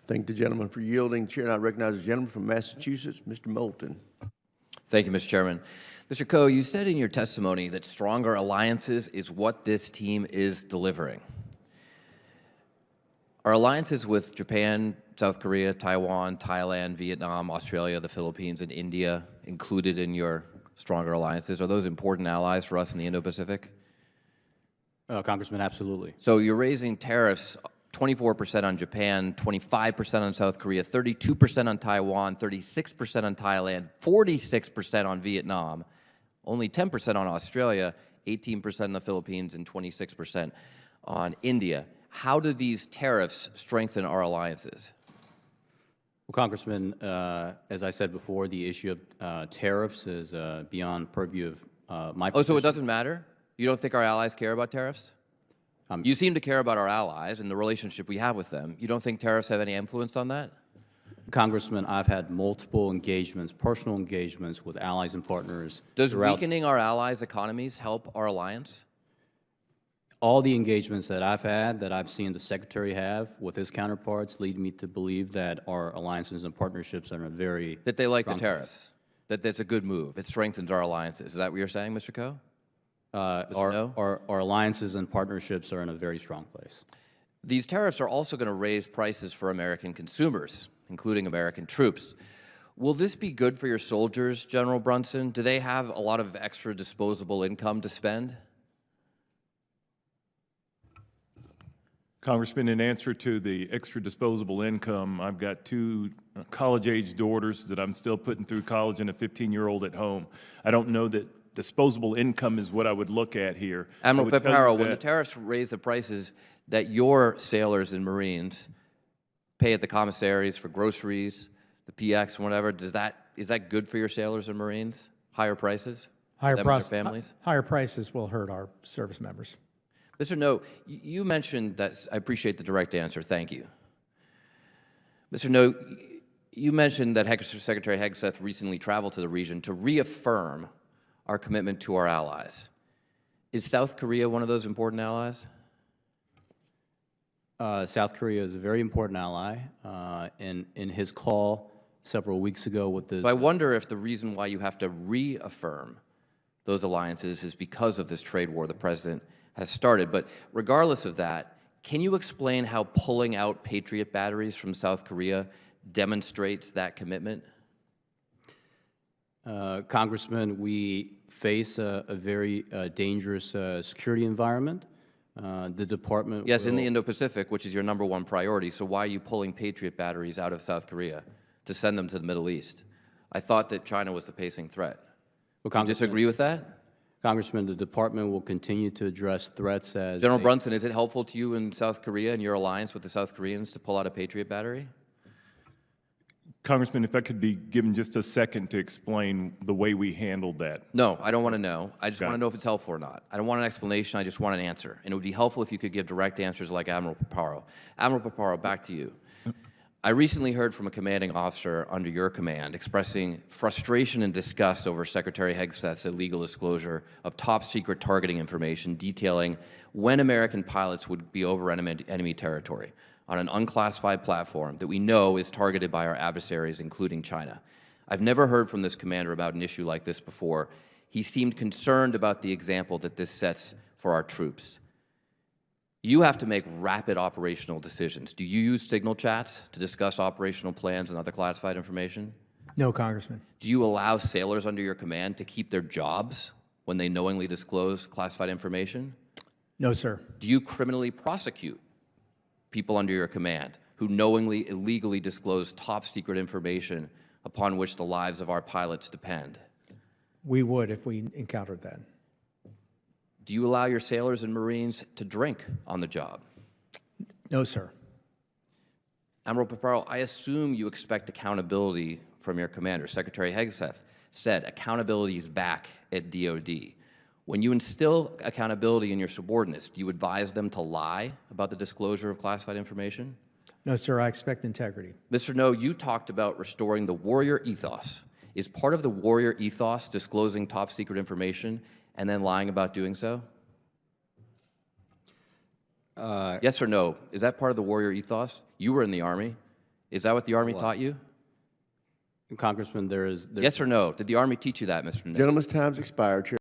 Thank the gentleman for yielding. Chair now recognizes the gentleman from Massachusetts, Mr. Moulton. Thank you, Mr. Chairman. Mr. Coe, you said in your testimony that stronger alliances is what this team is delivering. Are alliances with Japan, South Korea, Taiwan, Thailand, Vietnam, Australia, the Philippines, and India included in your stronger alliances? Are those important allies for us in the Indo-Pacific? Congressman, absolutely. So you're raising tariffs 24% on Japan, 25% on South Korea, 32% on Taiwan, 36% on Thailand, 46% on Vietnam, only 10% on Australia, 18% on the Philippines, and 26% on India. How do these tariffs strengthen our alliances? Well, Congressman, as I said before, the issue of tariffs is beyond purview of my position. Oh, so it doesn't matter? You don't think our allies care about tariffs? You seem to care about our allies and the relationship we have with them. You don't think tariffs have any influence on that? Congressman, I've had multiple engagements, personal engagements with allies and partners. Does weakening our allies' economies help our alliance? All the engagements that I've had, that I've seen the Secretary have with his counterparts, lead me to believe that our alliances and partnerships are in a very that they like the strong tariffs, that that's a good move. It strengthens our alliances. Is that what you're saying, Mr. Coe? Our alliances and partnerships are in a very strong place. These tariffs are also going to raise prices for American consumers, including American troops. Will this be good for your soldiers, General Brunson? Do they have a lot of extra disposable income to spend? Congressman, in answer to the extra disposable income, I've got two college-age daughters that I'm still putting through college and a 15-year-old at home. I don't know that disposable income is what I would look at here. Admiral Peparo, when the tariffs raise the prices that your sailors and Marines pay at the commissaries for groceries, the PX and whatever, is that good for your sailors and Marines? Higher prices? Higher prices will hurt our service members. Mr. No, you mentioned that, I appreciate the direct answer, thank you. Mr. No, you mentioned that Secretary Hegseth recently traveled to the region to reaffirm our commitment to our allies. Is South Korea one of those important allies? South Korea is a very important ally. In his call several weeks ago with the... So I wonder if the reason why you have to reaffirm those alliances is because of this trade war the President has started. But regardless of that, can you explain how pulling out Patriot batteries from South Korea demonstrates that commitment? Congressman, we face a very dangerous security environment. The department Yes, in the Indo-Pacific, which is your #1 priority. So why are you pulling Patriot batteries out of South Korea to send them to the Middle East? I thought that China was the pacing threat. Well, do you disagree with that? Congressman, the department will continue to address threats as... General Brunson, is it helpful to you in South Korea and your alliance with the South Koreans to pull out a Patriot battery? Congressman, if I could be given just a second to explain the way we handled that. No, I don't want to know. I just want to know if it's helpful or not. I don't want an explanation. I just want an answer. And it would be helpful if you could give direct answers like Admiral Peparo. Admiral Peparo, back to you. I recently heard from a commanding officer under your command expressing frustration and disgust over Secretary Hegseth's illegal disclosure of top-secret targeting information detailing when American pilots would be over enemy territory on an unclassified platform that we know is targeted by our adversaries, including China. I've never heard from this commander about an issue like this before. He seemed concerned about the example that this sets for our troops. You have to make rapid operational decisions. Do you use signal chats to discuss operational plans and other classified information? No, Congressman. Do you allow sailors under your command to keep their jobs when they knowingly disclose classified information? No, sir. Do you criminally prosecute people under your command who knowingly, illegally disclose top-secret information upon which the lives of our pilots depend? We would if we encountered that. Do you allow your sailors and Marines to drink on the job? No, sir. Admiral Peparo, I assume you expect accountability from your commander. Secretary Hegseth said accountability is back at DOD. When you instill accountability in your subordinates, do you advise them to lie about the disclosure of classified information? No, sir, I expect integrity. Mr. No, you talked about restoring the warrior ethos. Is part of the warrior ethos disclosing top secret information and then lying about doing so? Yes or no? Is that part of the warrior ethos? You were in the Army. Is that what the Army taught you? Congressman, there's Yes or no? Did the Army teach you that, Mr. Nick? Gentleman's time's expired. Chair